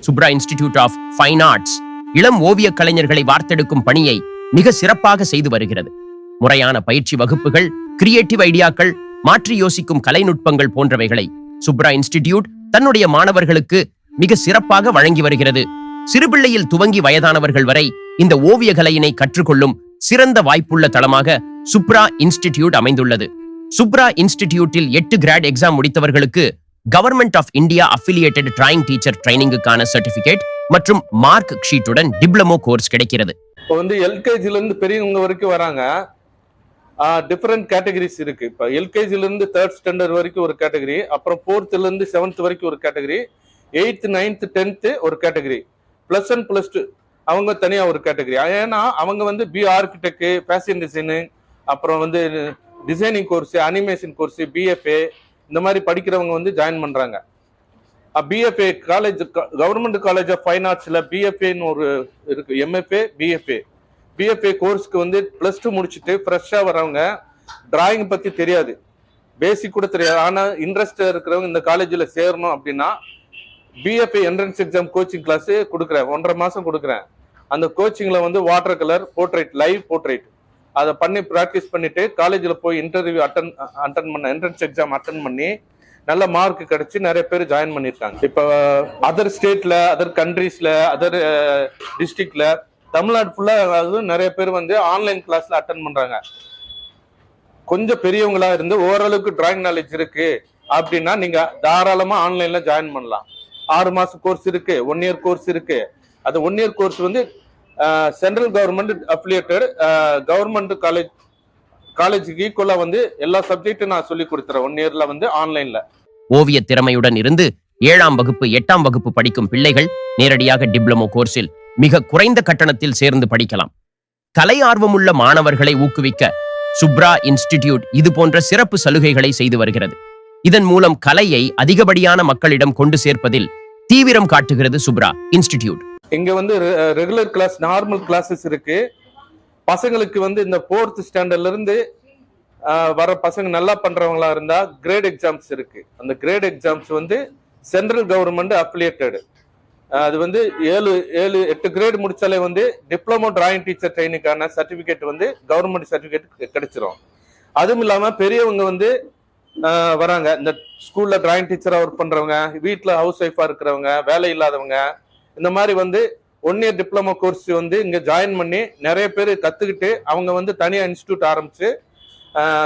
Subhra institute of fine arts இளம் ஓவிய கலைஞர்களை வார்த்தெடுக்கும் பணியை மிக சிறப்பாக செய்து வருகிறது. முறையான பயிற்சி வகுப்புகள், கிரியேட்டிவ் ஐடியாக்கள், மாற்றி யோசிக்கும் கலைநுட்பங்கள் போன்றவைகளை சுப்ரா இன்ஸ்டிடியூட் தன்னுடைய மாணவர்களுக்கு மிக சிறப்பாக வழங்கி வருகிறது. சிறுபிள்ளையில் துவங்கி வயதானவர்கள் வரை இந்த ஓவிய கலையினை கற்றுக்கொள்ளும் சிறந்த வாய்ப்புள்ள தளமாக சுப்ரா இன்ஸ்டிடியூட் அமைந்துள்ளது. சுப்ரா இன்ஸ்டிடியூட்டில் 8 கிராட் எக்ஸாம் முடித்தவர்களுக்கு government of India affiliated drawing teacher ட்ரைனிங்குக்கான சர்டிபிகேட் மற்றும் மார்க் ஷீட்டுடன் டிப்ளமோ கோர்ஸ் கிடைக்கிறது. இப்போ எல்கேஜில இருந்து பெரியவங்க வரைக்கும் வராங்க. டிஃபரெண்ட் கேட்டகரிஸ் இருக்கு. இப்போ எல்கேஜில இருந்து 3rd ஸ்டாண்டர்ட் வரைக்கும் ஒரு கேட்டகரி, அப்புறம் 4th இருந்து 7th வரைக்கும் ஒரு கேட்டகரி, 8th 9th 10th ஒரு கேட்டகரி, +1 +2 அவங்க தனியா ஒரு கேட்டகரி. ஏன்னா அவங்க பி ஆர்கிடெக்ட், ஃபேஷன் டிசைனிங், அப்புறம் designing course, animation course, BFA இந்த மாதிரி படிக்கிறவங்க ஜாயின் பண்றாங்க. BFA college, government college of fine ஆர்ட்ஸ்ல பிஎஃப்ஏன்னு ஒரு இருக்கு, எம்எஃப்ஏ பிஎஃப்ஏ. பிஎஃப்ஏ கோர்ஸ்க்கு +2 முடிச்சுட்டு ஃப்ரெஷ்ஷா வரவங்க, டிராயிங் பத்தி தெரியாது, பேசிக் கூட தெரியாது, ஆனா இன்ட்ரெஸ்ட் இருக்கிறவங்க இந்த காலேஜ்ல சேரணும் அப்படின்னா BFA entrance exam coaching class கொடுக்குறேன். 1.5 மாசம் கொடுக்குறேன். அந்த கோச்சிங்ல water colour, portrait, live portrait அதை பண்ணி ப்ராக்டிஸ் பண்ணிட்டு காலேஜில் போய் இன்டர்வியூ அட்டன் பண்ண, என்ட்ரன்ஸ் எக்ஸாம் அட்டன் பண்ணி நல்ல மார்க் கிடைச்சி நிறைய பேர் ஜாயின் பண்ணியிருக்காங்க. இப்போ அதர் ஸ்டேட்ல, அதர் கண்ட்ரீஸ்ல, அதர் டிஸ்ட்ரிக்ட்ல, தமிழ்நாடு ஃபுல்லா நிறைய பேர் ஆன்லைன் கிளாஸ்ல அட்டன் பண்றாங்க. கொஞ்சம் பெரியவங்களா இருந்து ஓரளவுக்கு டிராயிங் நாலேஜ் இருக்கு அப்படின்னா நீங்க தாராளமா ஆன்லைன்ல ஜாயின் பண்ணலாம். 6 மாச கோர்ஸ் இருக்கு, 1 இயர் கோர்ஸ் இருக்கு. அது 1 year course central government affiliated government காலேஜுக்கு ஈக்குவலா எல்லா சப்ஜெக்டும் நான் சொல்லி கொடுத்துறேன் 1 இயர்ல ஆன்லைன்ல. ஓவிய திறமையுடன் இருந்து 7ஆம் வகுப்பு 8ஆம் வகுப்பு படிக்கும் பிள்ளைகள் நேரடியாக டிப்ளமோ கோர்ஸில் மிக குறைந்த கட்டணத்தில் சேர்ந்து படிக்கலாம். கலை ஆர்வமுள்ள மாணவர்களை ஊக்குவிக்க சுப்ரா இன்ஸ்டிடியூட் இது போன்ற சிறப்பு சலுகைகளை செய்து வருகிறது. இதன் மூலம் கலையை அதிகப்படியான மக்களிடம் கொண்டு சேர்ப்பதில் தீவிரம் காட்டுகிறது சுப்ரா இன்ஸ்டிடியூட். இங்க ரெகுலர் கிளாஸ், நார்மல் கிளாஸஸ் இருக்கு. பசங்களுக்கு இந்த 4th ஸ்டாண்டர்ட்ல இருந்து வர பசங்க நல்லா பண்றவங்களா இருந்தா கிரேட் எக்ஸாம்ஸ் இருக்கு. அந்த grade exams central government affiliated. அது 7-8 கிரேட் முடிச்சாலே டிப்ளமோ டிராயிங் டீச்சர் ட்ரைனிங்கான சர்டிபிகேட் கவர்மெண்ட் சர்டிபிகேட் கிடைச்சிரும். அதுவும் இல்லாம பெரியவங்க வராங்க. இந்த ஸ்கூல்ல டிராயிங் டீச்சரா ஒர்க் பண்றவங்க, வீட்டுல ஹவுஸ் ஒய்ஃபா இருக்கிறவங்க, வேலை இல்லாதவங்க, இந்த மாதிரி 1 இயர் டிப்ளமோ கோர்ஸ் இங்க ஜாயின் பண்ணி நிறைய பேர் கத்துக்கிட்டு அவங்க தனியா இன்ஸ்டிடியூட் ஆரம்பிச்சு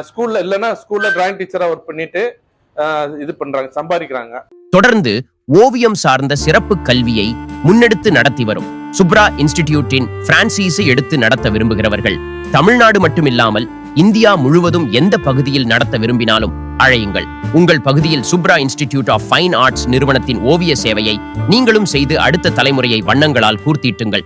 ஸ்கூல்ல இல்லைன்னா ஸ்கூல்ல டிராயிங் டீச்சரா ஒர்க் பண்ணிட்டு இது பண்றாங்க, சம்பாதிக்கிறாங்க. தொடர்ந்து ஓவியம் சார்ந்த சிறப்பு கல்வியை முன்னெடுத்து நடத்தி வரும் சுப்ரா இன்ஸ்டிடியூட்டின் பிரான்சைஸை எடுத்து நடத்த விரும்புகிறவர்கள் தமிழ்நாடு மட்டுமில்லாமல் இந்தியா முழுவதும் எந்த பகுதியில் நடத்த விரும்பினாலும் அழையுங்கள். உங்கள் பகுதியில் Subhra institute of fine arts நிறுவனத்தின் ஓவிய சேவையை நீங்களும் செய்து அடுத்த தலைமுறையை வண்ணங்களால் கூர்த்தீட்டுங்கள்.